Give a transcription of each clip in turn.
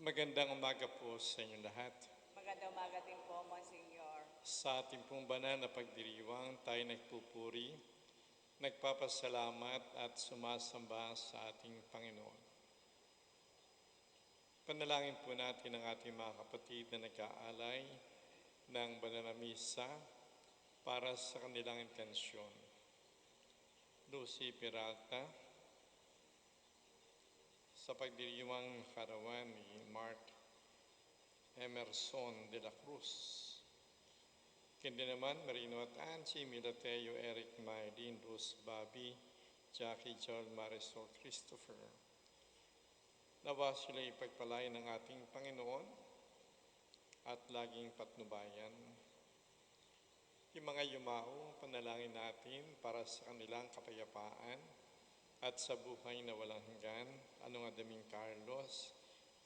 Magandang umaga po sa inyong lahat. Magandang umaga din po, Monsignor. Sa ating pong banal na pagdiriwang, tayo nagpupuri, nagpapasalamat at sumasamba sa ating Panginoon. Panalangin po natin ang ating mga kapatid na nag-aalay ng banal na misa para sa kanilang intensyon. Lucy Peralta, sa pagdiriwang karawan ni Mark Emerson de la Cruz. Kundi naman Marino at Angie, Milateo, Eric, Maylene, Luz, Bobby, Jackie, Joel, Marisol, Christopher. Nawa sila ipagpalain ng ating Panginoon at laging patnubayan. Yung mga yumao, panalangin natin para sa kanilang kapayapaan at sa buhay na walang hanggan. Anong Adaming Carlos,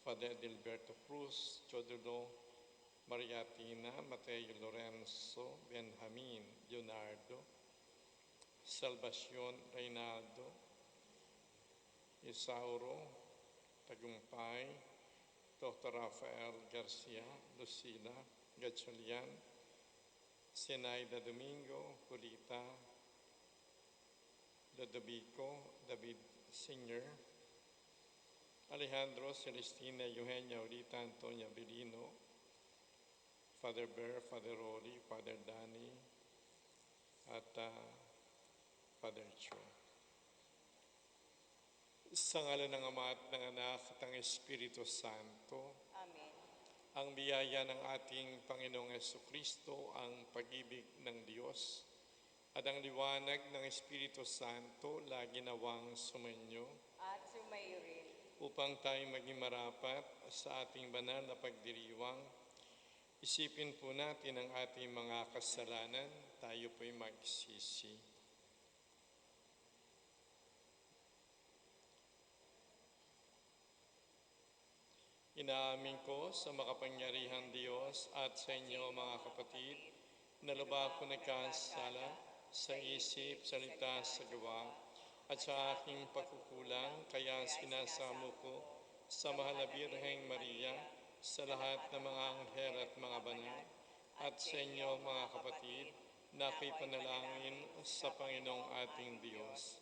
Father Delberto Cruz, Chodulo, Maria Tina, Mateo Lorenzo, Benjamin, Leonardo, Salvacion Reynaldo, Isauro, Tagumpay, Dr. Rafael Garcia, Lucila, Gatcholian, Senaida Domingo, Pulita, Lodovico, David Singer, Alejandro, Celestina, Eugenia, Olita, Antonia Belino, Father Bear, Father Rolly, Father Danny, at Father Cho. Sa ngalan ng Ama at ng Anak at ng Espiritu Santo, Amen. ang biyaya ng ating Panginoong Jesucristo, ang pag-ibig ng Diyos, at ang liwanag ng Espiritu Santo lagi nawang sumainyo At sumayo rin. upang tayo maging marapat sa ating banal na pagdiriwang. Isipin po natin ang ating mga kasalanan, tayo po'y magsisi. Inaamin ko sa makapangyarihang Diyos at sa inyo mga kapatid, na lubha ko nagkasala sa isip, salita, sa gawa, at sa aking pagkukulang, kaya sinasamo ko sa mahal na Birheng Maria, sa lahat ng mga anghel at mga banal, at sa inyo mga kapatid, na ako'y panalangin sa Panginoong ating Diyos.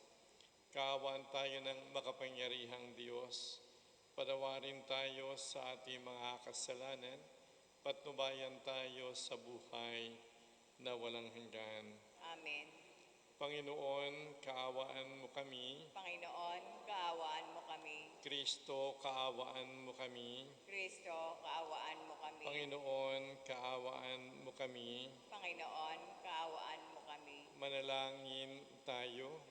Kaawaan tayo ng makapangyarihang Diyos, patawarin tayo sa ating mga kasalanan, patnubayan tayo sa buhay na walang hanggan. Amen. Panginoon, kaawaan mo kami. Panginoon, kaawaan mo kami. Kristo, kaawaan mo kami. Kristo, kaawaan mo kami. Panginoon, kaawaan mo kami. Panginoon, kaawaan mo kami. Manalangin tayo.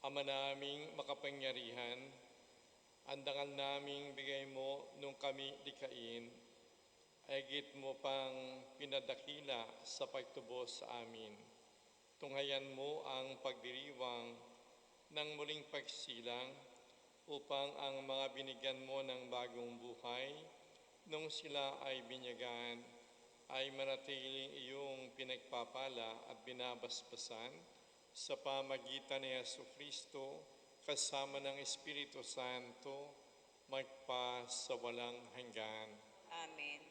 Ama naming makapangyarihan, ang dangal naming bigay mo nung kami likain, ay higit mo pang pinadakila sa pagtubos sa amin. Tunghayan mo ang pagdiriwang ng muling pagsilang upang ang mga binigyan mo ng bagong buhay nung sila ay binyagan ay manatiling iyong pinagpapala at binabasbasan sa pamagitan ni Jesucristo kasama ng Espiritu Santo magpa sa walang hanggan. Amen.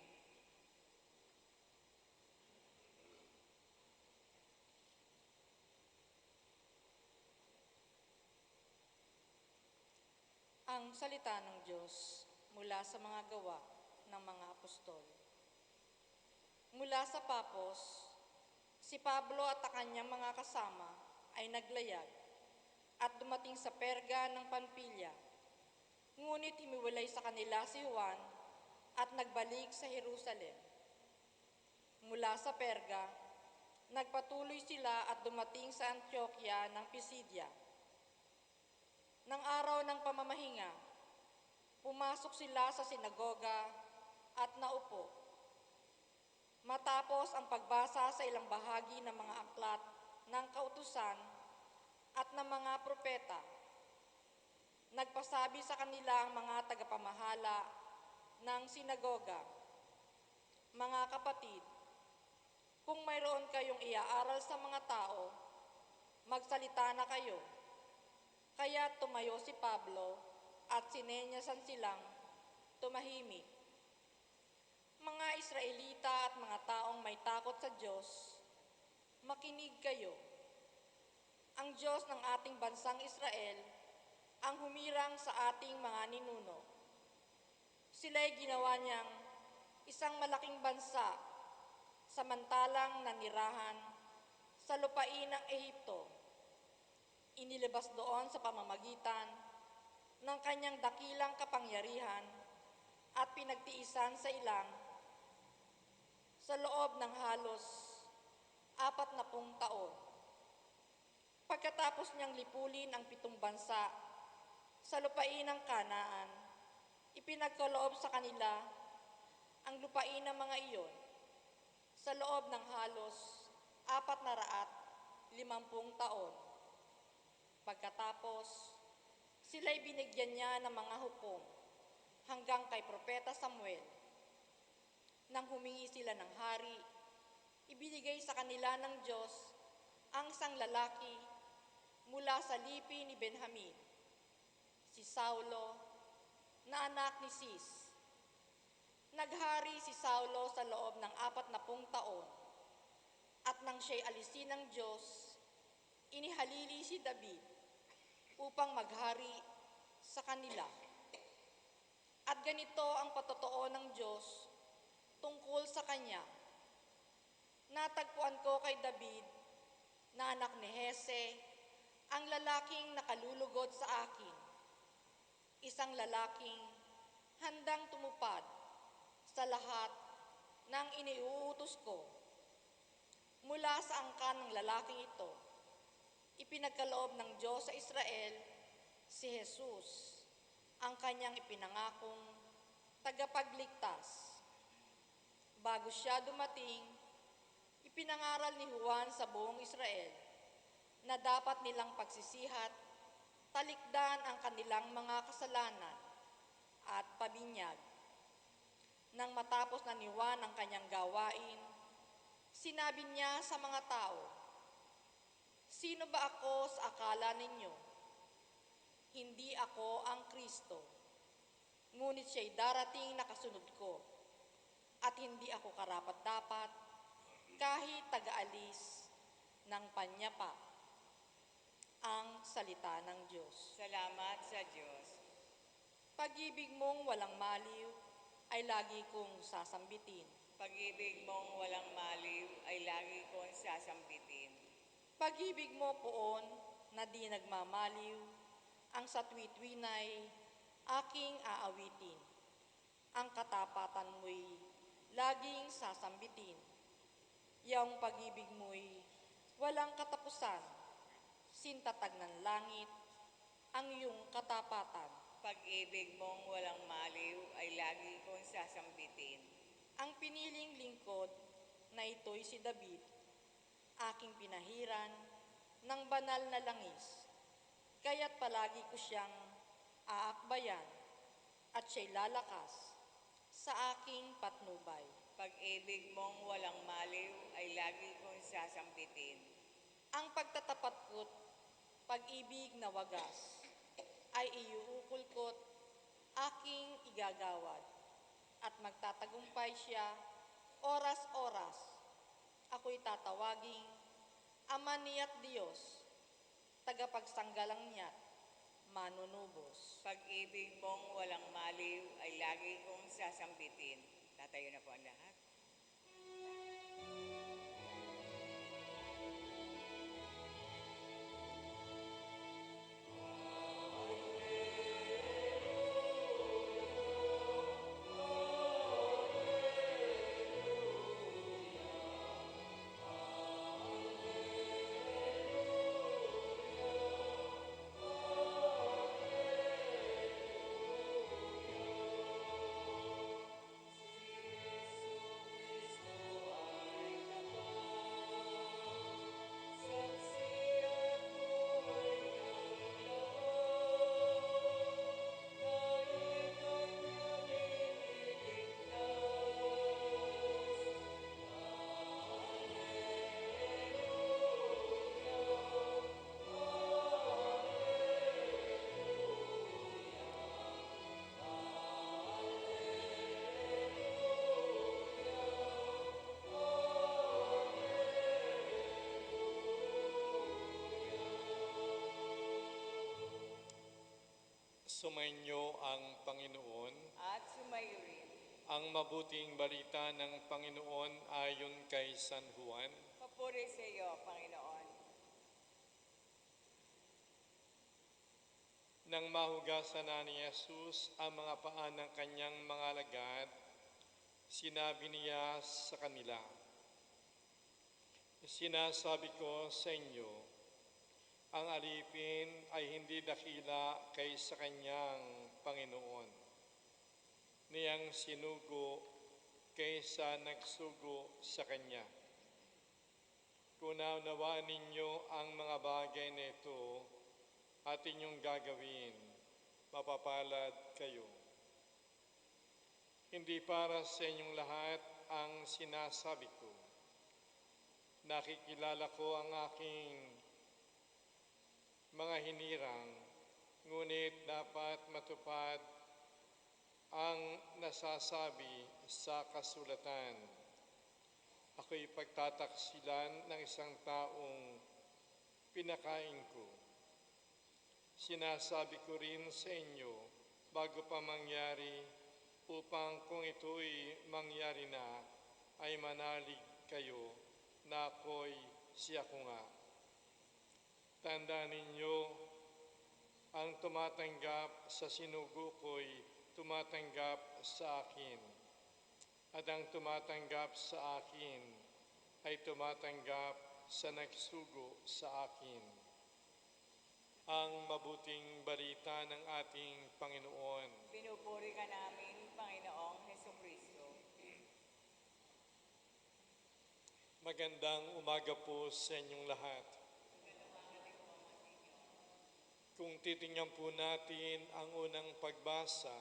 Ang salita ng Diyos mula sa mga gawa ng mga apostol. Mula sa Papos, si Pablo at ang kanyang mga kasama ay naglayag at dumating sa Perga ng Pampilya. Ngunit himiwalay sa kanila si Juan at nagbalik sa Jerusalem. Mula sa Perga, nagpatuloy sila at dumating sa Antioquia ng Pisidia. Nang araw ng pamamahinga, pumasok sila sa sinagoga at naupo. Matapos ang pagbasa sa ilang bahagi ng mga aklat ng kautusan at ng mga propeta, nagpasabi sa kanila ang mga tagapamahala ng sinagoga Mga kapatid, kung mayroon kayong iaaral sa mga tao, magsalita na kayo. Kaya tumayo si Pablo at sinenyasan silang tumahimik. Mga Israelita at mga taong may takot sa Diyos, makinig kayo. Ang Diyos ng ating bansang Israel ang humirang sa ating mga ninuno. Sila'y ginawa niyang isang malaking bansa samantalang nanirahan sa lupain ng Ehipto. Inilabas doon sa pamamagitan ng kanyang dakilang kapangyarihan at pinagtiisan sa ilang sa loob ng halos 40 taon. Pagkatapos niyang lipulin ang 7 bansa sa lupain ng Kanaan, ipinagkaloob sa kanila ang lupain ng mga iyon sa loob ng halos 450 taon. Pagkatapos, sila'y binigyan niya ng mga hukom hanggang kay Propeta Samuel. Nang humingi sila ng hari, ibinigay sa kanila ng Diyos ang isang lalaki mula sa lipi ni Benjamin, si Saulo, na anak ni Cis. Naghari si Saulo sa loob ng 40 taon, at nang siya'y alisin ng Diyos, inihalili si David upang maghari sa kanila. At ganito ang patotoo ng Diyos tungkol sa kanya. Natagpuan ko kay David, na anak ni Hese, ang lalaking nakalulugod sa akin, isang lalaking handang tumupad sa lahat ng iniuutos ko. Mula sa angkan ng lalaking ito, ipinagkaloob ng Diyos sa Israel si Jesus, ang kanyang ipinangakong tagapagligtas. Bago siya dumating, ipinangaral ni Juan sa buong Israel na dapat nilang pagsisihat, talikdan ang kanilang mga kasalanan at pabinyag. Nang matapos na ni Juan ang kanyang gawain, sinabi niya sa mga tao, "Sino ba ako sa akala ninyo? Hindi ako ang Kristo, ngunit siya'y darating na kasunod ko, at hindi ako karapat-dapat kahit taga-alis ng panyapa." Ang salita ng Diyos. Salamat sa Diyos. Pag-ibig mong walang maliw ay lagi kong sasambitin. Pag-ibig mong walang maliw ay lagi kong sasambitin. Pag-ibig mo poon na di nagmamaliw, ang sa tuwi-tuwinay aking aawitin. Ang katapatan mo'y laging sasambitin. Yang pag-ibig mo'y walang katapusan, sintatag ng langit ang iyong katapatan. Pag-ibig mong walang maliw ay lagi kong sasambitin. Ang piniling lingkod na ito'y si David, aking pinahiran ng banal na langis, kaya't palagi ko siyang aakbayan at siya'y lalakas sa aking patnubay. Pag-ibig mong walang maliw ay lagi kong sasambitin. Ang pagtatapat ko't pag-ibig na wagas ay iuukol ko't aking igagawad, at magtatagumpay siya oras-oras. Ako'y tatawaging Ama niya't Diyos, tagapagsanggalang niya't manunubos. Pag-ibig mong walang maliw ay lagi kong sasambitin. Tatayo na po ang lahat. Sumainyo ang Panginoon. at sumayo rin. Ang mabuting balita ng Panginoon ayon kay San Juan. Papuri sa iyo, Panginoon. Nang mahugasan na ni Jesus ang mga paa ng kanyang mga alagad, sinabi niya sa kanila, "Sinasabi ko sa inyo, ang alipin ay hindi dakila kaysa kanyang Panginoon. Niyang sinugo kaysa nagsugo sa kanya. Kung naunawaan ninyo ang mga bagay na ito at inyong gagawin, mapapalad kayo. Hindi para sa inyong lahat ang sinasabi ko. Nakikilala ko ang aking mga hinirang, ngunit dapat matupad ang nasasabi sa kasulatan. Ako'y pagtataksilan ng isang taong pinakain ko. Sinasabi ko rin sa inyo bago pa mangyari upang kung ito'y mangyari na ay manalig kayo na ako'y siya ko nga. Tandaan ninyo, ang tumatanggap sa sinugo ko'y tumatanggap sa akin, at ang tumatanggap sa akin ay tumatanggap sa nagsugo sa akin." Ang mabuting balita ng ating Panginoon. Pinupuri ka namin, Panginoong Hesukristo. Magandang umaga po sa inyong lahat. Kung titingnan po natin ang unang pagbasa,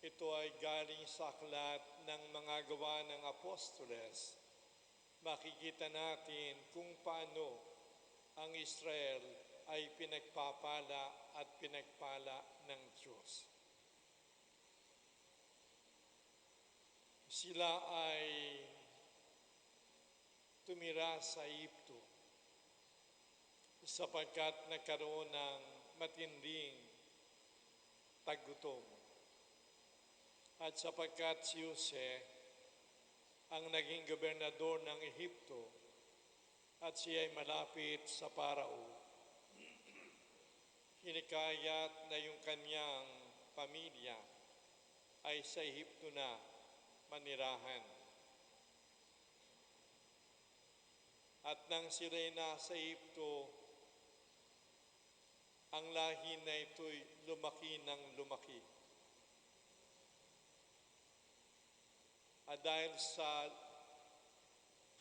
ito ay galing sa aklat ng mga gawa ng Apostoles. Makikita natin kung paano ang Israel ay pinagpapala at pinagpala ng Diyos. Sila ay tumira sa Egypto sapagkat nagkaroon ng matinding taggutom. At sapagkat si Jose ang naging gobernador ng Ehipto at siya ay malapit sa Parao, hinikayat na yung kanyang pamilya ay sa Ehipto na manirahan. At nang sila'y nasa Ehipto, ang lahi na ito'y lumaki ng lumaki. At dahil sa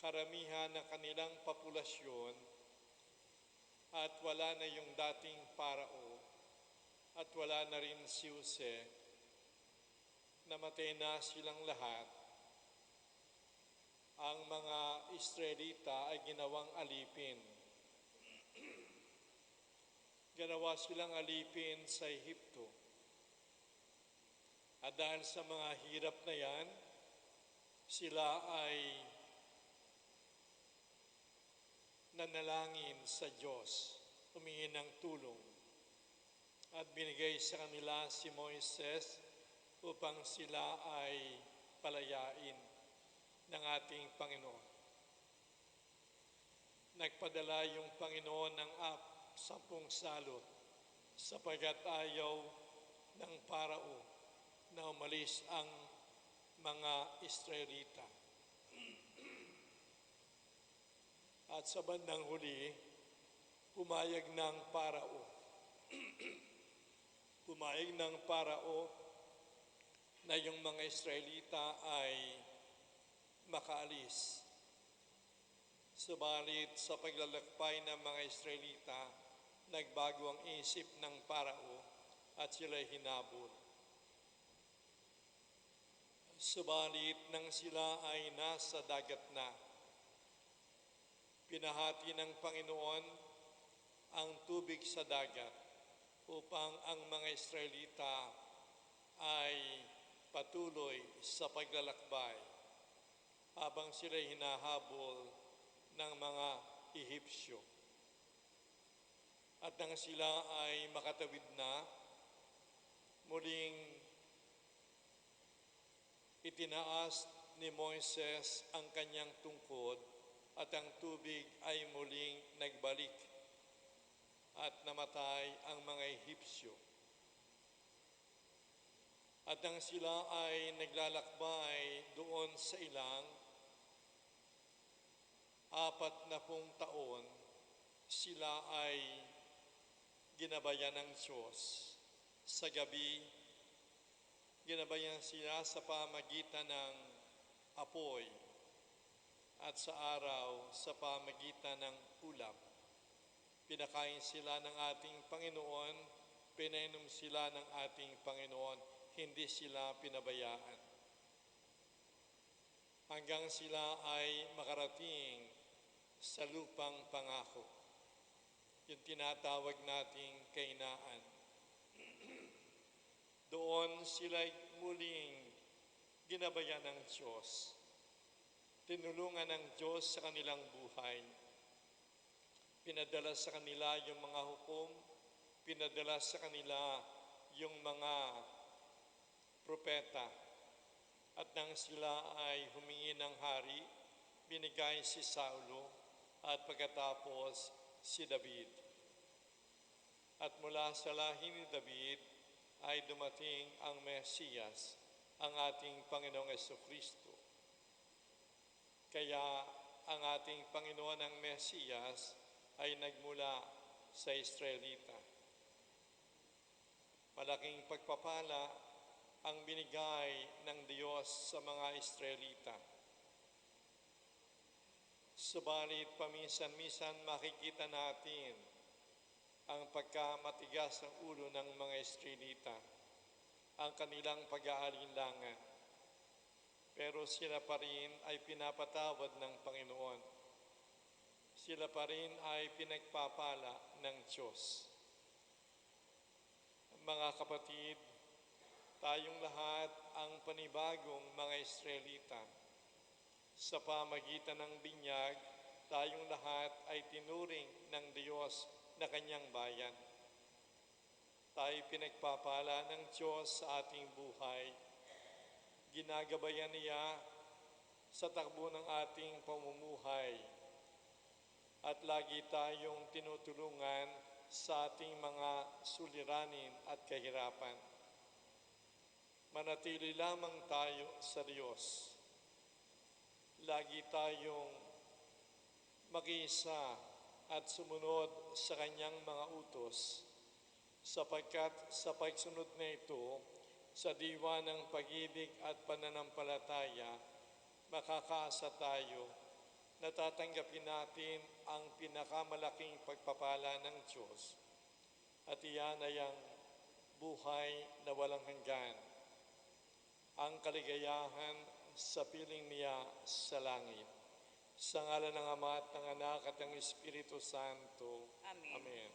karamihan ng kanilang populasyon, at wala na yung dating Parao, at wala na rin si Jose, namatay na silang lahat, ang mga Israelita ay ginawang alipin. Ginawa silang alipin sa Ehipto. At dahil sa mga hirap na yan, sila ay nanalangin sa Diyos, humingi ng tulong, at binigay sa kanila si Moises upang sila ay palayain ng ating Panginoon. Nagpadala yung Panginoon ng 10 salot sapagkat ayaw ng Parao na umalis ang mga Israelita. At sa bandang huli, pumayag ng Parao. Pumayag ng Parao na yung mga Israelita ay makaalis. Subalit sa paglalakbay ng mga Israelita, nagbago ang isip ng Parao at sila'y hinabol. Subalit nang sila ay nasa dagat na, pinahati ng Panginoon ang tubig sa dagat upang ang mga Israelita ay patuloy sa paglalakbay habang sila'y hinahabol ng mga Ehipsyo. At nang sila ay makatawid na, muling itinaas ni Moises ang kanyang tungkod at ang tubig ay muling nagbalik at namatay ang mga Ehipsyo. At nang sila ay naglalakbay doon sa ilang 40 taon, sila ay ginabayan ng Diyos. Sa gabi, ginabayan sila sa pamagitan ng apoy at sa araw sa pamagitan ng ulap. Pinakain sila ng ating Panginoon, pinainom sila ng ating Panginoon, hindi sila pinabayaan. Hanggang sila ay makarating sa lupang pangako, yung tinatawag nating Kainaan. Doon sila'y muling ginabayan ng Diyos. Tinulungan ng Diyos sa kanilang buhay. Pinadala sa kanila yung mga hukom, pinadala sa kanila yung mga propeta. At nang sila ay humingi ng hari, binigay si Saulo at pagkatapos si David. At mula sa lahi ni David ay dumating ang Mesiyas, ang ating Panginoong Jesucristo. Kaya ang ating Panginoon ang Mesiyas ay nagmula sa Israelita. Malaking pagpapala ang binigay ng Diyos sa mga Israelita. Subalit paminsan-minsan makikita natin ang pagkamatigas ng ulo ng mga Israelita, ang kanilang pag-aalinlangan. Pero sila pa rin ay pinapatawad ng Panginoon. Sila pa rin ay pinagpapala ng Diyos. Mga kapatid, tayong lahat ang panibagong mga Israelita. Sa pamagitan ng binyag, tayong lahat ay tinuring ng Diyos na kanyang bayan. Tayo pinagpapala ng Diyos sa ating buhay. Ginagabayan niya sa takbo ng ating pamumuhay. At lagi tayong tinutulungan sa ating mga suliranin at kahirapan. Manatili lamang tayo sa Diyos. Lagi tayong mag-iisa at sumunod sa kanyang mga utos, sapagkat sa pagsunod na ito, sa diwa ng pag-ibig at pananampalataya, makakaasa tayo na tatanggapin natin ang pinakamalaking pagpapala ng Diyos. At iyan ay ang buhay na walang hanggan, ang kaligayahan sa piling niya sa langit. Sa ngalan ng Ama at ng Anak at ng Espiritu Santo. Amen. Amen.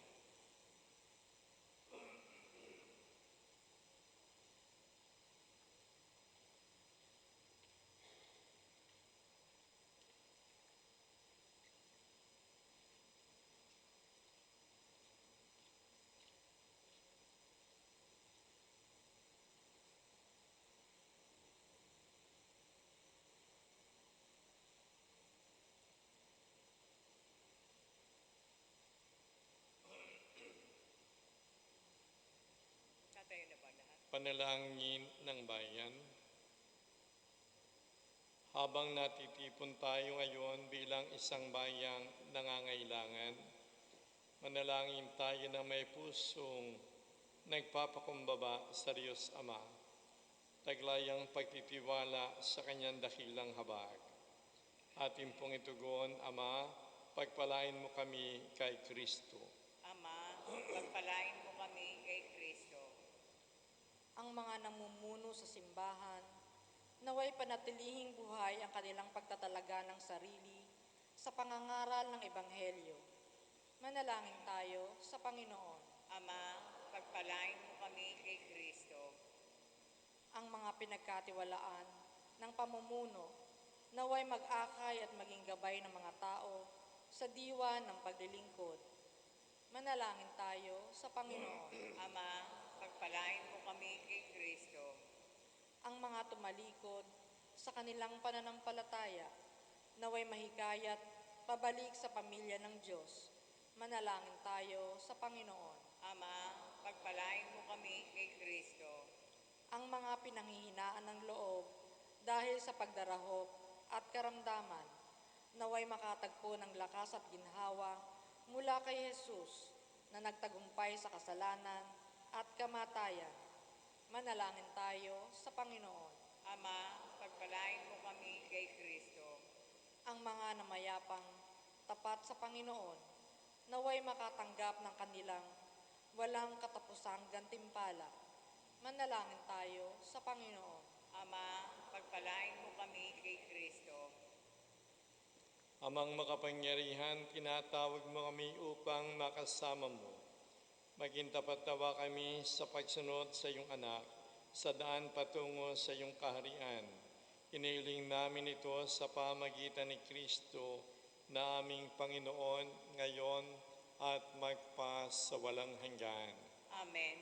Tatayo na ba lahat? Panalangin ng bayan. Habang natitipon tayo ngayon bilang isang bayang nangangailangan, manalangin tayo na may pusong nagpapakumbaba sa Diyos Ama, taglayang pagtitiwala sa kanyang dakilang habag. Ating pong itugon, Ama, pagpalain mo kami kay Kristo. Ama, pagpalain mo kami kay Kristo. Ang mga namumuno sa simbahan, naway panatilihing buhay ang kanilang pagtatalaga ng sarili sa pangangaral ng Ebanghelyo. Manalangin tayo sa Panginoon. Ama, pagpalain mo kami kay Kristo. Ang mga pinagkatiwalaan ng pamumuno, naway mag-akay at maging gabay ng mga tao sa diwa ng paglilingkod. Manalangin tayo sa Panginoon. Ama, pagpalain mo kami kay Kristo. Ang mga tumalikod sa kanilang pananampalataya, naway mahikayat pabalik sa pamilya ng Diyos. Manalangin tayo sa Panginoon. Ama, pagpalain mo kami kay Kristo. Ang mga pinanghihinaan ng loob dahil sa pagdarahop at karamdaman, naway makatagpo ng lakas at ginhawa mula kay Jesus na nagtagumpay sa kasalanan at kamatayan. Manalangin tayo sa Panginoon. Ama, pagpalain mo kami kay Kristo. Ang mga namayapang tapat sa Panginoon, naway makatanggap ng kanilang walang katapusang gantimpala. Manalangin tayo sa Panginoon. Ama, pagpalain mo kami kay Kristo. Amang makapangyarihan, tinatawag mo kami upang makasama mo. Maging tapat nawa kami sa pagsunod sa iyong anak, sa daan patungo sa iyong kaharian. Iniling namin ito sa pamagitan ni Kristo na aming Panginoon ngayon at magpa sa walang hanggan. Amen.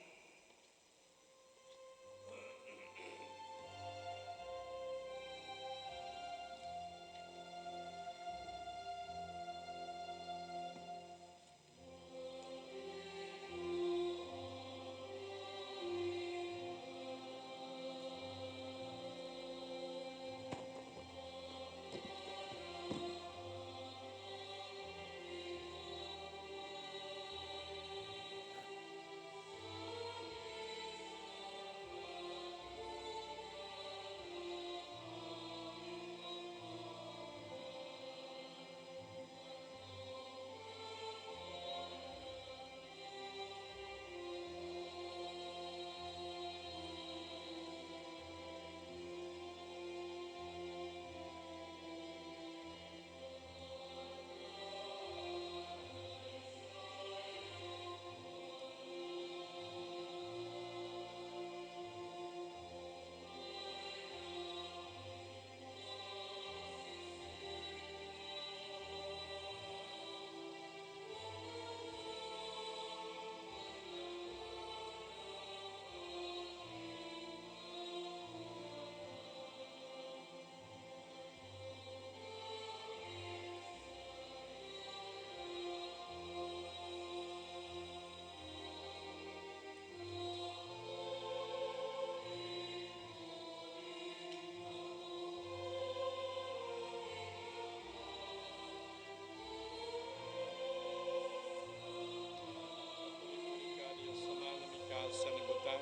Diyos sa manamika sa libutan,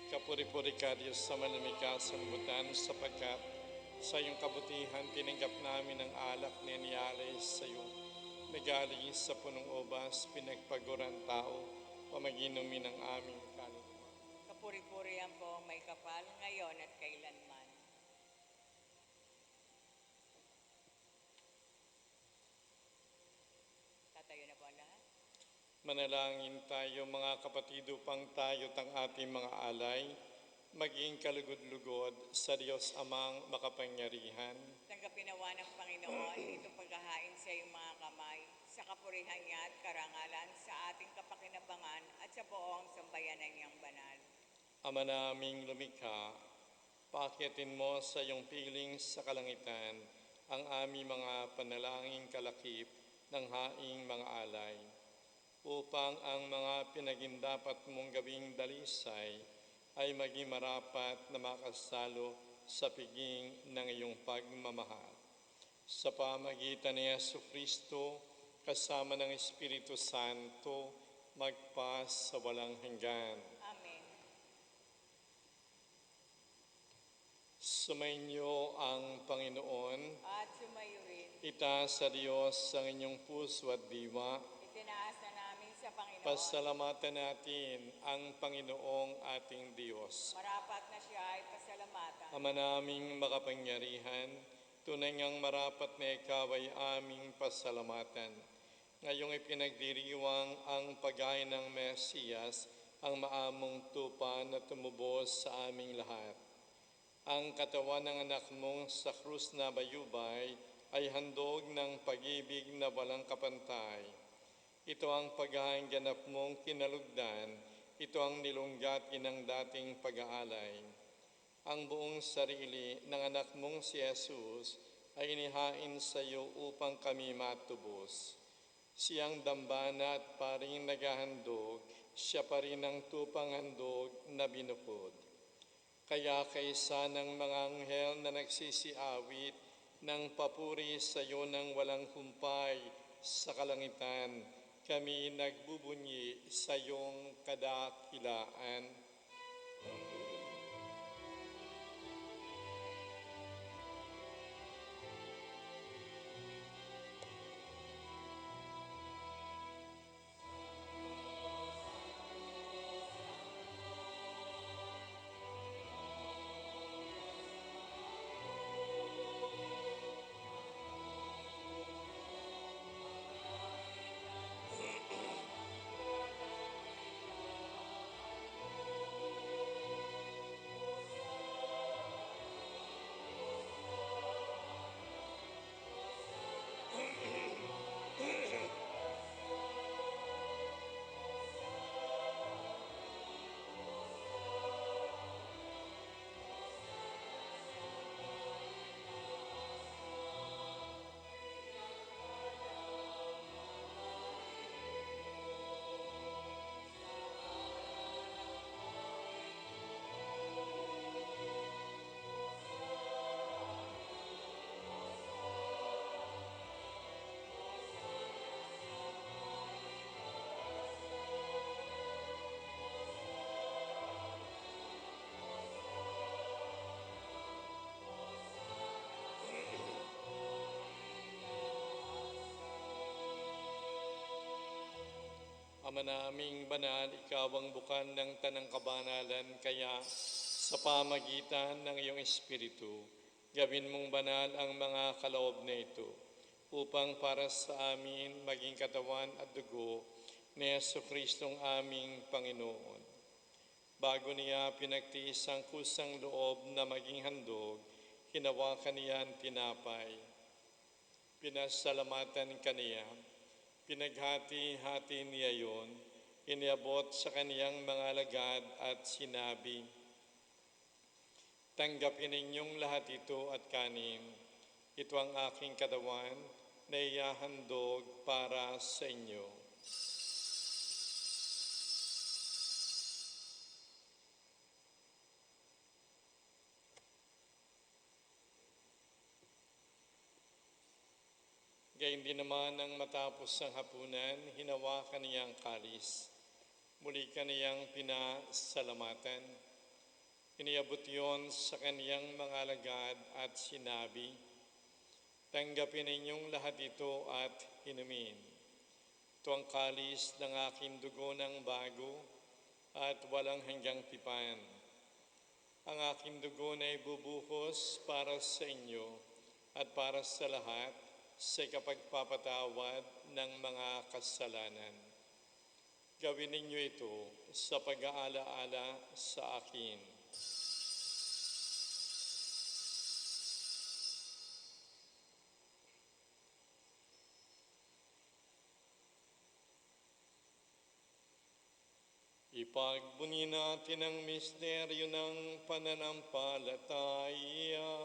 kapuri-puri ka Diyos sa manamika sa libutan, sapagkat sa iyong kabutihan tinanggap namin ang alak na inialay sa iyo. Nagaling sa punong obas, pinagpaguran tao, pamaginumin ng aming kaluluwa. Kapuri-purihan po ang may kapal ngayon at kailanman. Tatayo na po ang lahat. Manalangin tayo mga kapatid upang tayo't ang ating mga alay, maging kalugod-lugod sa Diyos Amang makapangyarihan. Tanggapin nawa ng Panginoon itong paghahain sa iyong mga kamay, sa kapurihan niya at karangalan sa ating kapakinabangan at sa buong sambayanan niyang banal. Ama naming lumikha, paakitin mo sa iyong piling sa kalangitan ang aming mga panalangin kalakip ng haing mga alay, upang ang mga pinagindapat mong gawing dalisay ay maging marapat na makasalo sa piging ng iyong pagmamahal. Sa pamagitan ni Jesucristo, kasama ng Espiritu Santo, magpa sa walang hanggan. Amen. Sumainyo ang Panginoon. At sumayo rin, Itaas sa Diyos ang inyong puso at diwa. itinaas na namin sa Panginoon. Pasalamatan natin ang Panginoong ating Diyos. Marapat na siya ay pasalamatan. Ama naming makapangyarihan, Tunay ngang marapat na ikaw ay aming pasalamatan. Ngayong ipinagdiriwang ang paghain ng Mesiyas, ang maamong tupa na tumubos sa aming lahat. Ang katawan ng anak mong sa krus na bayubay ay handog ng pag-ibig na walang kapantay. Ito ang paghain ganap mong kinalugdan, ito ang nilunggat ng dating pag-aalay. Ang buong sarili ng anak mong si Jesus ay inihain sa iyo upang kami matubos. Siyang dambana at paring naghahandog, siya pa rin ang tupang handog na binukod. Kaya kaysa ng mga anghel na nagsisiawit ng papuri sa iyo ng walang humpay sa kalangitan, kami nagbubunyi sa iyong kadakilaan. Ama naming banal, ikaw ang bukan ng tanang kabanalan, kaya sa pamagitan ng iyong Espiritu, gawin mong banal ang mga kaloob na ito, upang para sa amin maging katawan at dugo ni Jesucristong aming Panginoon. Bago niya pinagtiis ang kusang loob na maging handog, hinawakan niya ang tinapay. Pinasalamatan kaniya. Pinaghati-hati niya yon, iniabot sa kaniyang mga alagad at sinabi, "Tanggapin ninyong lahat ito at kanin. Ito ang aking katawan na ihahandog para sa inyo." Gayun din naman nang matapos ang hapunan, hinawakan niya ang kalis. Muli kaniyang pinasalamatan. Iniabot yon sa kaniyang mga alagad at sinabi, "Tanggapin ninyong lahat ito at inumin. Ito ang kalis ng aking dugo ng bago at walang hanggang tipan. Ang aking dugo na ibubuhos para sa inyo at para sa lahat sa kapagpapatawad ng mga kasalanan. Gawin ninyo ito sa pag-aalaala sa akin." Ipagbunyi natin ang misteryo ng pananampalataya.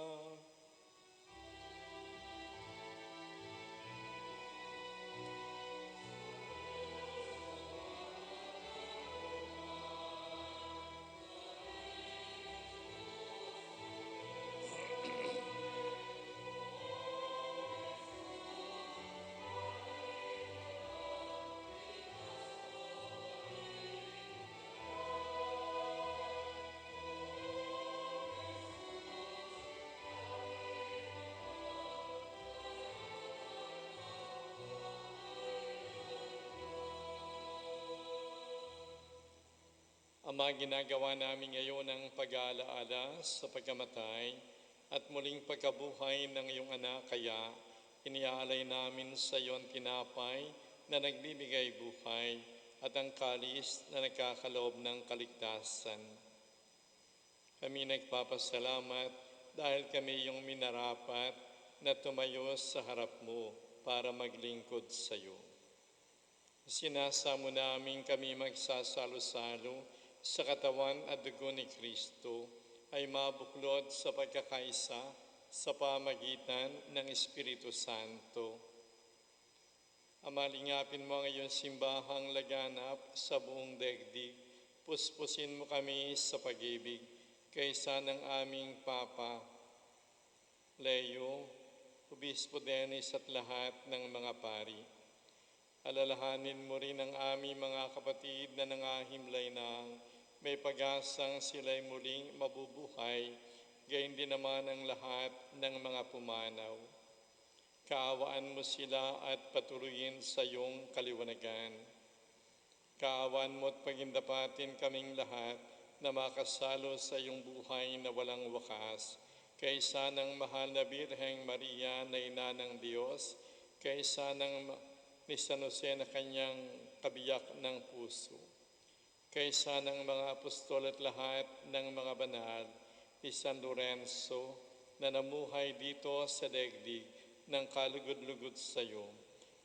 Ama, ginagawa namin ngayon ang pag-aalaala sa pagkamatay at muling pagkabuhay ng iyong anak, kaya iniaalay namin sa iyo ang tinapay na nagbibigay buhay at ang kalis na nagkakaloob ng kaligtasan. Kami nagpapasalamat dahil kami iyong minarapat na tumayo sa harap mo para maglingkod sa iyo. Sinasamo namin kami magsasalo-salo sa katawan at dugo ni Kristo ay mabuklod sa pagkakaisa sa pamagitan ng Espiritu Santo. Amalingapin mo ang iyong simbahang laganap sa buong daigdig. Puspusin mo kami sa pag-ibig kaysa ng aming Papa, Leo, Obispo Dennis at lahat ng mga pari. Alalahanin mo rin ang aming mga kapatid na nangahimlay na may pag-asang sila'y muling mabubuhay, gayon din naman ang lahat ng mga pumanaw. Kaawaan mo sila at patuloyin sa iyong kaliwanagan. Kaawaan mo at pagindapatin kaming lahat na makasalo sa iyong buhay na walang wakas, kaysa ng mahal na Birheng Maria na ina ng Diyos, kaysa ng ni San Jose na kanyang kabiyak ng puso, kaysa ng mga apostol at lahat ng mga banal, ni San Lorenzo na namuhay dito sa daigdig ng kalugod-lugod sa iyo.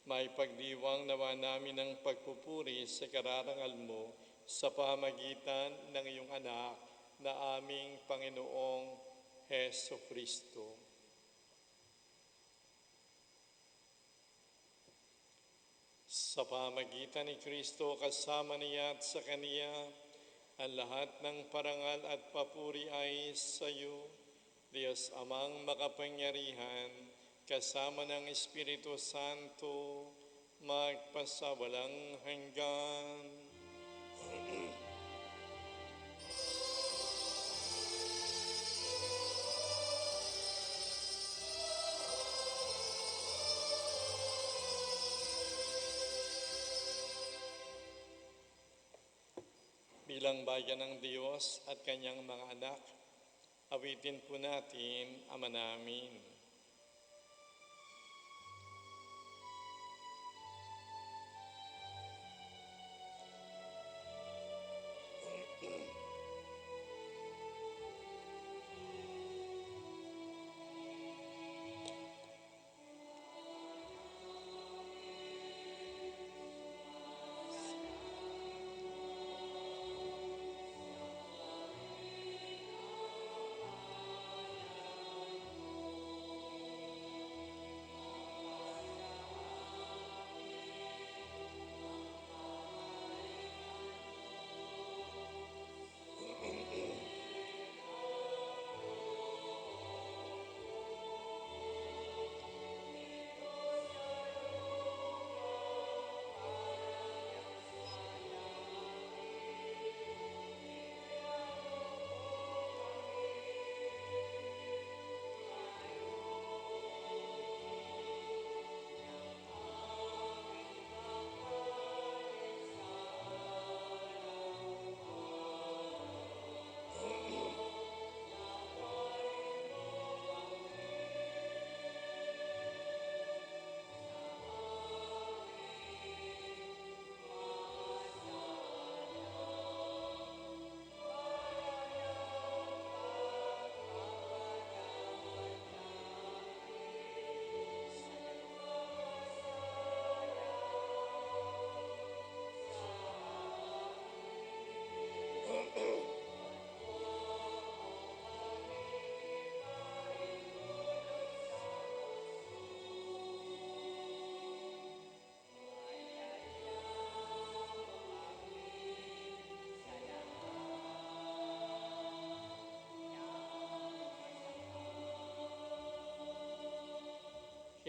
May pagdiwang nawa namin ng pagpupuri sa kararangal mo sa pamagitan ng iyong anak na aming Panginoong Heso Kristo. Sa pamagitan ni Kristo, kasama niya at sa Kaniya, ang lahat ng parangal at papuri ay sa iyo, Diyos Amang makapangyarihan, kasama ng Espiritu Santo, magpasawalang hanggan. Bilang bayan ng Diyos at kanyang mga anak, awitin po natin Ama namin.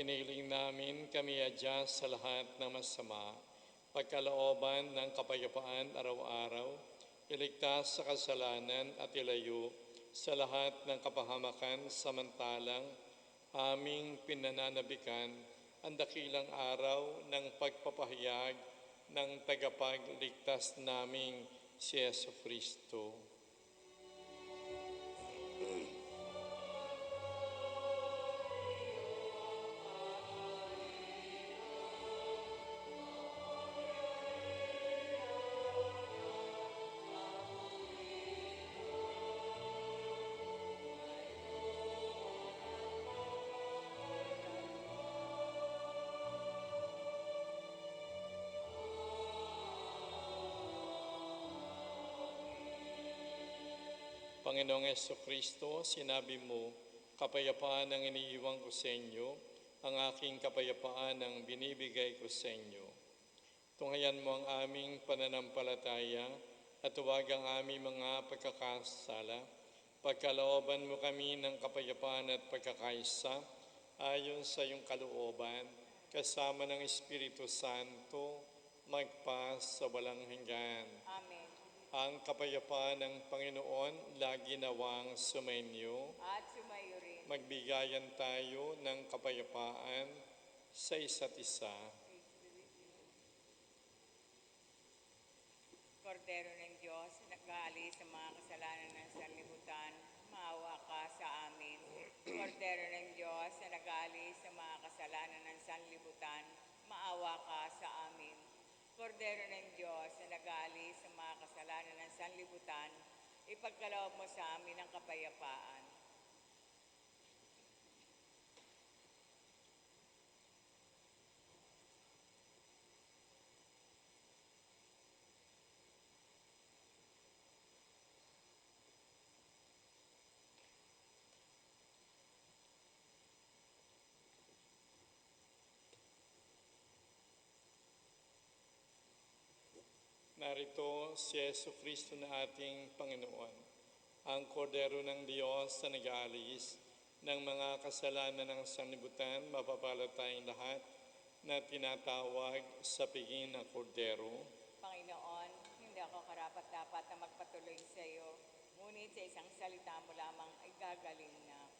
Hiniling namin kami adya sa lahat ng masama, pagkalooban ng kapayapaan araw-araw, iligtas sa kasalanan at ilayo sa lahat ng kapahamakan samantalang aming pinananabikan ang dakilang araw ng pagpapahayag ng tagapagligtas naming si Yesu Kristo. Panginoong Kristo, sinabi mo, kapayapaan ang iniiwan ko sa inyo, ang aking kapayapaan ang binibigay ko sa inyo. Tunghayan mo ang aming pananampalataya at huwag ang aming mga pagkakasala. Pagkalooban mo kami ng kapayapaan at pagkakaisa ayon sa iyong kalooban, kasama ng Espiritu Santo, magpa sa walang hanggan. Amen. Ang kapayapaan ng Panginoon lagi nawang sumainyo. At sumayo rin. Magbigayan tayo ng kapayapaan sa isa't isa. Kordero ng Diyos, nag-aalis sa mga kasalanan ng sanlibutan, maawa ka sa amin. Kordero ng Diyos, na nag-aalis sa mga kasalanan ng sanlibutan, maawa ka sa amin. Kordero ng Diyos, na nag-aalis sa mga kasalanan ng sanlibutan, ipagkaloob mo sa amin ang kapayapaan. Narito si Kristo na ating Panginoon, ang kordero ng Diyos na nag-aalis ng mga kasalanan ng sanlibutan. Mapapalad tayong lahat na tinatawag sa piging ng kordero. Panginoon, hindi ako karapat-dapat na magpatuloy sa iyo, ngunit sa isang salita mo lamang ay gagaling na ako.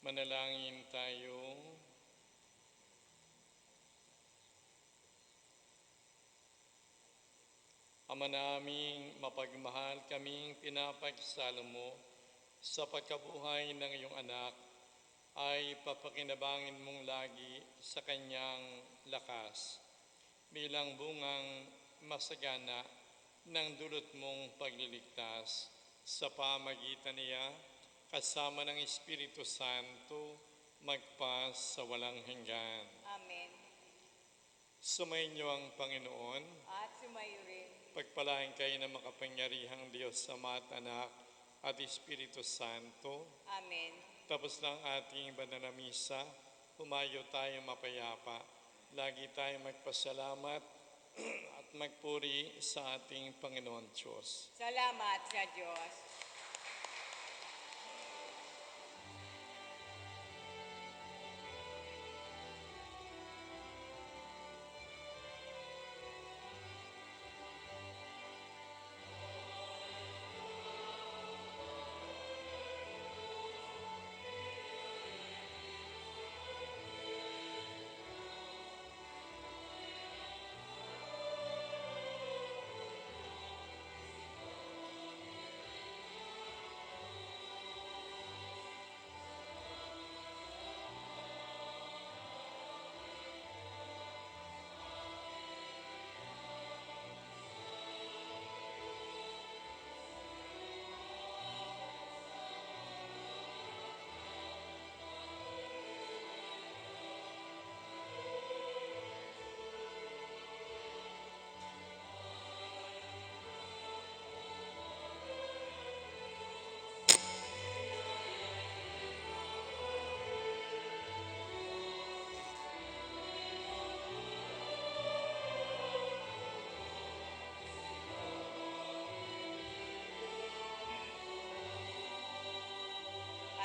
Manalangin tayo. Ama naming mapagmahal, kaming pinapagsalo mo sa pagkabuhay ng iyong anak ay papakinabangin mong lagi sa kanyang lakas bilang bungang masagana ng dulot mong pagliligtas sa pamagitan niya kasama ng Espiritu Santo magpas sa walang hanggan. Amen. Sumainyo ang Panginoon. At sumayo rin. Pagpalain kayo ng makapangyarihang Diyos sa Ama at Anak at Espiritu Santo. Amen. Tapos ng ating banal na misa, humayo tayo mapayapa. Lagi tayong magpasalamat at magpuri sa ating Panginoon Diyos. Salamat sa Diyos.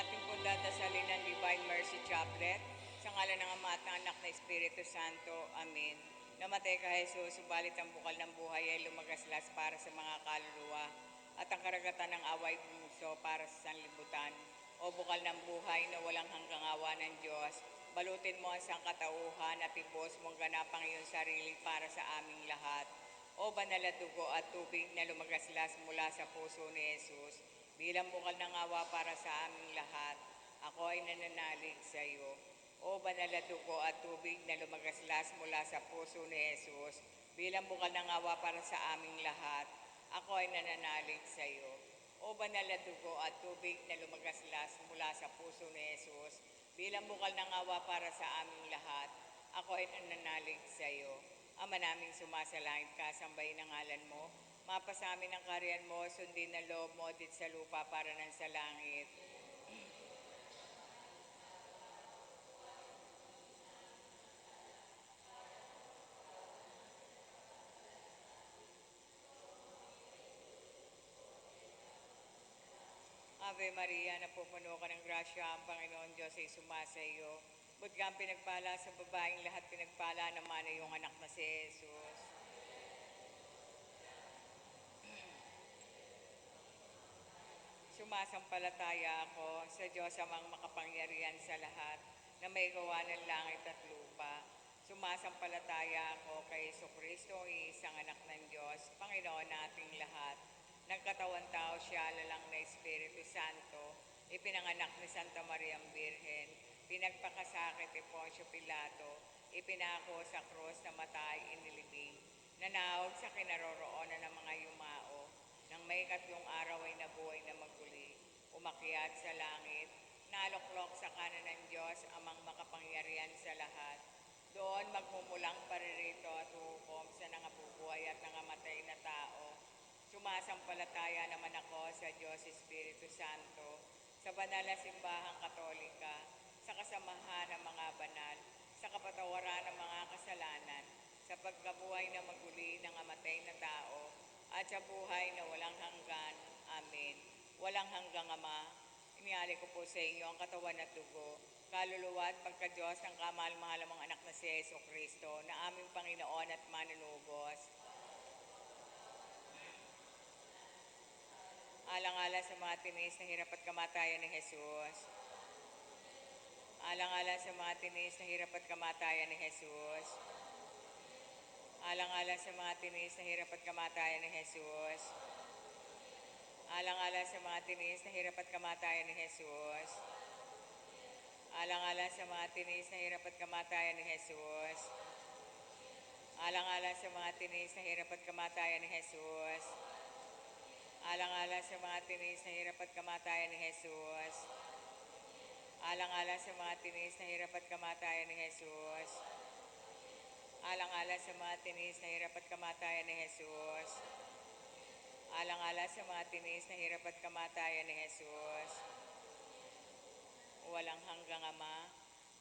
Ating pong dadasalin ng Divine Mercy Chaplet sa ngalan ng Ama at ng Anak na Espiritu Santo. Amen. Namatay ka, Jesus, subalit ang bukal ng buhay ay lumagaslas para sa mga kaluluwa at ang karagatan ng away puso para sa sanlibutan. O bukal ng buhay na walang hanggang awa ng Diyos, balutin mo ang sangkatauhan at ibos mong ganapang iyong sarili para sa aming lahat. O banal na dugo at tubig na lumagaslas mula sa puso ni Jesus, bilang bukal ng awa para sa aming lahat, ako ay nananalig sa iyo. O banal na dugo at tubig na lumagaslas mula sa puso ni Jesus, bilang bukal ng awa para sa aming lahat, ako ay nananalig sa iyo. O banal na dugo at tubig na lumagaslas mula sa puso ni Jesus, bilang bukal ng awa para sa aming lahat, ako ay nananalig sa iyo. Ama naming sumasalangit ka, sambahin ang ngalan mo. Mapa sa amin ang kaharian mo, sundin ang loob mo dito sa lupa para nang sa langit. Ave Maria, napupuno ka ng grasya, ang Panginoon Diyos ay sumasa iyo. Buti kang pinagpala sa babaeng lahat, pinagpala naman ay iyong anak na si Jesus. Sumasampalataya ako sa Diyos amang makapangyarihan sa lahat na may gawa ng langit at lupa. Sumasampalataya ako kay Jesucristo, isang anak ng Diyos, Panginoon nating lahat. Nagkatawan tao siya, lalang na Espiritu Santo, ipinanganak ni Santa Maria ang Birhen, pinagpakasakit ni Poncio Pilato, ipinako sa krus na matay inilibing, nanawag sa kinaroroonan ng mga yumao, nang may ikatlong araw ay nabuhay na maguli, umakyat sa langit, naluklok sa kanan ng Diyos, amang makapangyarihan sa lahat. Doon magmumulang paririto at hukom sa nangabubuhay at nangamatay na tao. Sumasampalataya naman ako sa Diyos Espiritu Santo, sa banal na simbahang katolika, sa kasamahan ng mga banal, sa kapatawaran ng mga kasalanan, sa pagkabuhay na maguli ng amatay na tao, at sa buhay na walang hanggan. Amen. Walang hanggang Ama, iniali ko po sa inyo ang katawan at dugo, kaluluwa at pagka-Diyos ng kamahal-mahal mong anak na si Jesucristo, na aming Panginoon at manunubos. Alang-ala sa mga tinis na hirap at kamatayan ni Jesus. Alang-alang sa mga tinis na hirap at kamatayan ni Jesus. Alang-alang sa mga tinis na hirap at kamatayan ni Jesus. Alang-alang sa mga tinis na hirap at kamatayan ni Jesus. Alang-alang sa mga tinis na hirap at kamatayan ni Jesus. Alang-alang sa mga tinis na hirap at kamatayan ni Jesus. Alang-alang sa mga tinis na hirap at kamatayan ni Jesus. Alang-alang sa mga tinis na hirap at kamatayan ni Jesus. Alang-alang sa mga tinis na hirap at kamatayan ni Jesus. Alang-alang sa mga tinis na hirap at kamatayan ni Jesus. Walang hanggang Ama,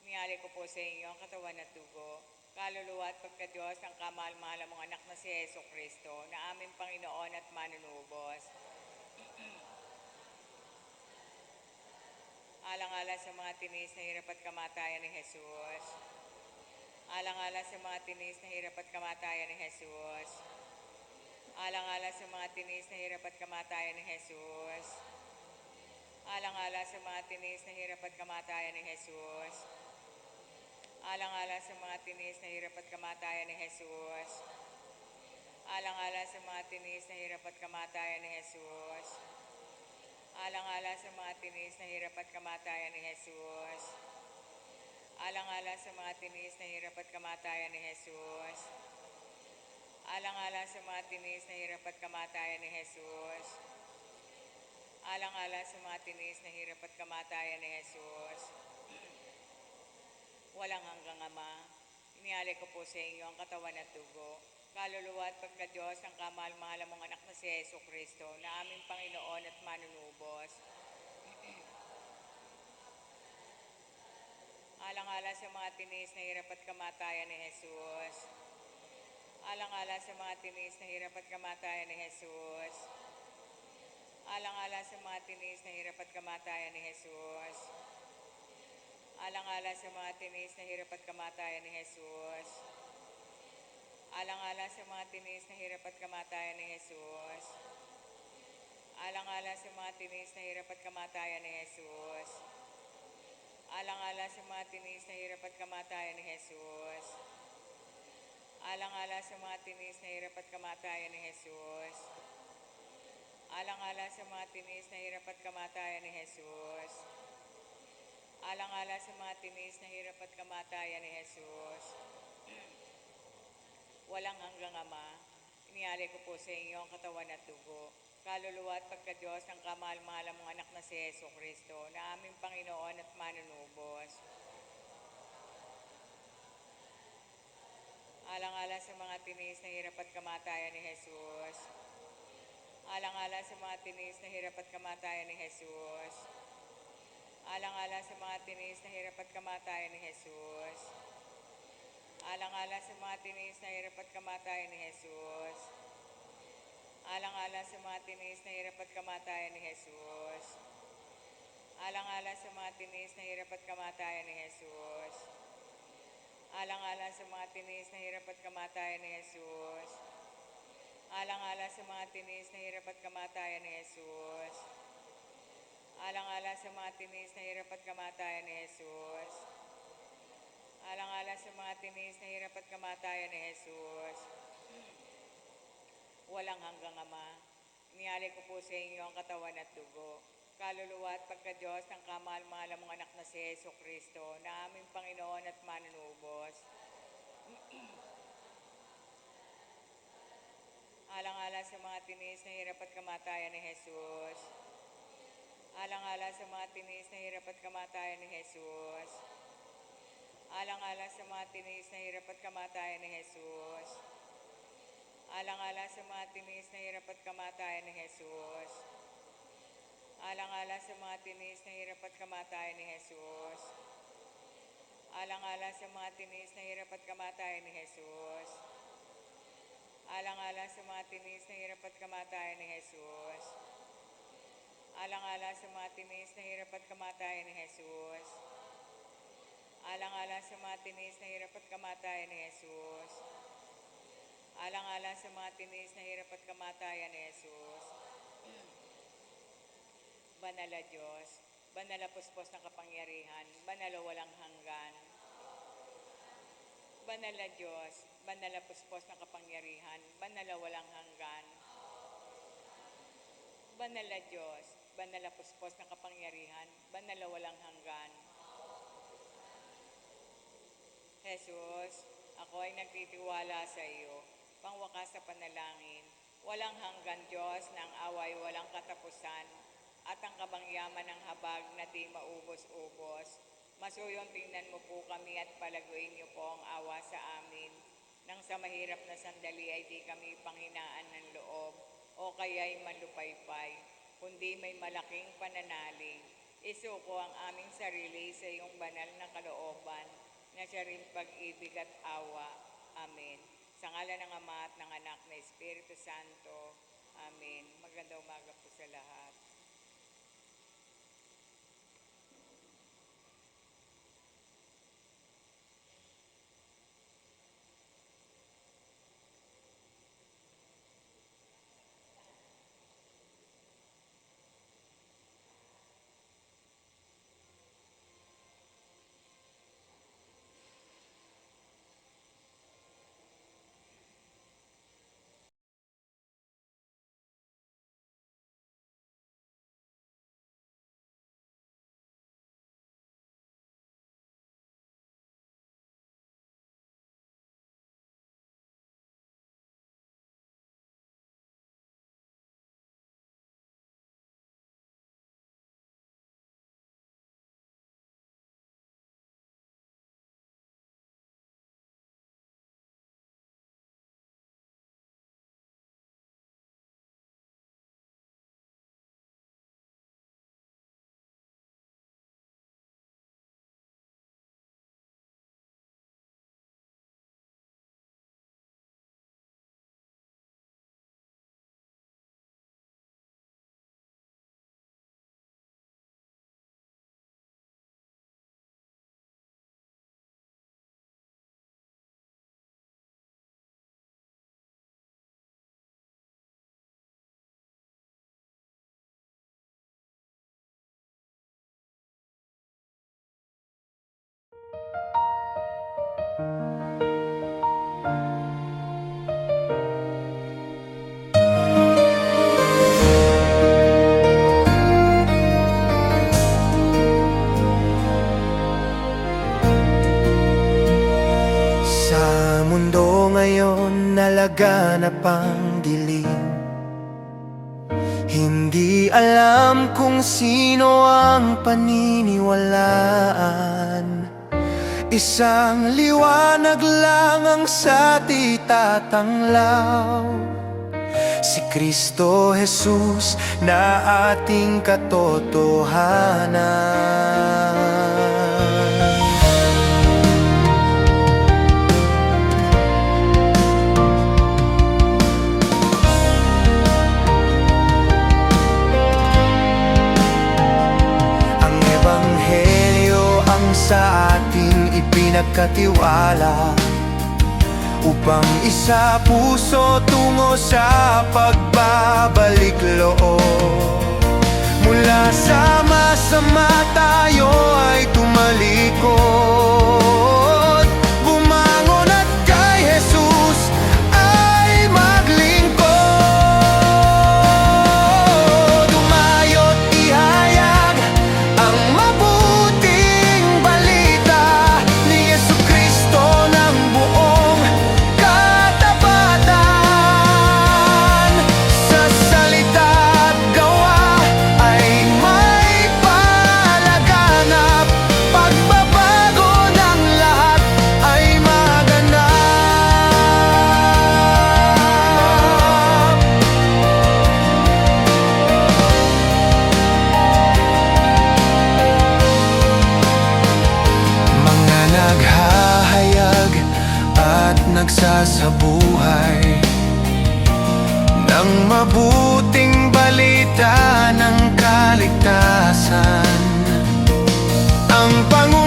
inihali ko po sa inyo ang katawan at dugo, kaluluwa at pagka-Diyos ng kamahal-mahal mong anak na si Heso Kristo, na aming Panginoon at manunubos. Alang-alang sa mga tinis na hirap at kamatayan ni Jesus. Alang-alang sa mga tinis na hirap at kamatayan ni Jesus. Alang-alang sa mga tinis na hirap at kamatayan ni Jesus. Alang-alang sa mga tinis na hirap at kamatayan ni Jesus. Alang-alang sa mga tinis na hirap at kamatayan ni Jesus. Alang-alang sa mga tinis na hirap at kamatayan ni Jesus. Alang-alang sa mga tinis na hirap at kamatayan ni Jesus. Alang-alang sa mga tinis na hirap at kamatayan ni Jesus. Alang-alang sa mga tinis na hirap at kamatayan ni Jesus. Alang-alang sa mga tinis na hirap at kamatayan ni Jesus. Walang hanggang Ama, inihali ko po sa inyo ang katawan at dugo, kaluluwa at pagka-Diyos ng kamahal-mahal mong anak na si Heso Kristo, na aming Panginoon at manunubos. Alang-alang sa mga tinis na hirap at kamatayan ni Jesus. Alang-alang sa mga tinis na hirap at kamatayan ni Jesus. Alang-alang sa mga tinis na hirap at kamatayan ni Jesus. Alang-alang sa mga tinis na hirap at kamatayan ni Jesus. Alang-alang sa mga tinis na hirap at kamatayan ni Jesus. Alang-alang sa mga tinis na hirap at kamatayan ni Jesus. Alang-alang sa mga tinis na hirap at kamatayan ni Jesus. Alang-alang sa mga tinis na hirap at kamatayan ni Jesus. Alang-alang sa mga tinis na hirap at kamatayan ni Jesus. Alang-alang sa mga tinis na hirap at kamatayan ni Jesus. Walang hanggang Ama, inihali ko po sa inyo ang katawan at dugo, kaluluwa at pagka-Diyos ng kamahal-mahal mong anak na si Heso Kristo, na aming Panginoon at manunubos. Alang-alang sa mga tinis na hirap at kamatayan ni Jesus. Alang-alang sa mga tinis na hirap at kamatayan ni Jesus. Alang-alang sa mga tinis na hirap at kamatayan ni Jesus. Alang-alang sa mga tinis na hirap at kamatayan ni Jesus. Alang-alang sa mga tinis na hirap at kamatayan ni Jesus. Alang-alang sa mga tinis na hirap at kamatayan ni Jesus. Alang-alang sa mga tinis na hirap at kamatayan ni Jesus. Alang-alang sa mga tinis na hirap at kamatayan ni Jesus. Alang-alang sa mga tinis na hirap at kamatayan ni Jesus. Alang-alang sa mga tinis na hirap at kamatayan ni Jesus. Walang hanggang Ama, inihali ko po sa inyo ang katawan at dugo, kaluluwa at pagka-Diyos ng kamahal-mahal mong anak na si Heso Kristo, na aming Panginoon at manunubos. Alang-alang sa mga tinis na hirap at kamatayan ni Jesus. Alang-alang sa mga tinis na hirap at kamatayan ni Jesus. Alang-alang sa mga tinis na hirap at kamatayan ni Jesus. Alang-alang sa mga tinis na hirap at kamatayan ni Jesus. Alang-alang sa mga tinis na hirap at kamatayan ni Jesus. Alang-alang sa mga tinis na hirap at kamatayan ni Jesus. Alang-alang sa mga tinis na hirap at kamatayan ni Jesus. Alang-alang sa mga tinis na hirap at kamatayan ni Jesus. Alang-alang sa mga tinis na hirap at kamatayan ni Jesus. Alang-alang sa mga tinis na hirap at kamatayan ni Jesus. Banal na Diyos, banal na puspos ng kapangyarihan, banal na walang hanggan. Banal na Diyos, banal na puspos ng kapangyarihan, banal na walang hanggan. Banal na Diyos, banal na puspos ng kapangyarihan, banal na walang hanggan. Jesus, ako ay nagtitiwala sa iyo, pangwakas sa panalangin, walang hanggan Diyos na ang away walang katapusan, at ang kabangyaman ng habag na di maubos-ubos. Masuyong tingnan mo po kami at palaguin niyo po ang awa sa amin, nang sa mahirap na sandali ay di kami panghinaan ng loob, o kaya'y malupaypay, kundi may malaking pananalig. Isuko ang aming sarili sa iyong banal na kalooban, na siya rin pag-ibig at awa. Amen. Sa ngalan ng Ama at ng Anak na Espiritu Santo. Amen. Magandang umaga po sa lahat. Sa mundo ngayon nalaganap ang dilim, hindi alam kung sino ang paniniwalaan. Isang liwanag lang ang sa itatanglaw, si Kristo Jesus na ating katotohanan. Sa ating ipinagkatiwala upang isa puso tungo sa pagbabalik loob. Mula sa masama tayo ay tumalikod, bumangon at kay Jesus ay maglingkod. Umayo't ihayag ang mabuting balita ni Jesucristo ng buong katapatan. Sa salita at gawa ay may palaganap, pagbabago ng lahat ay maganap. Mga naghahayag at nagsasabuhay ng mabuting balita ng kaligtasan, ang Panginoon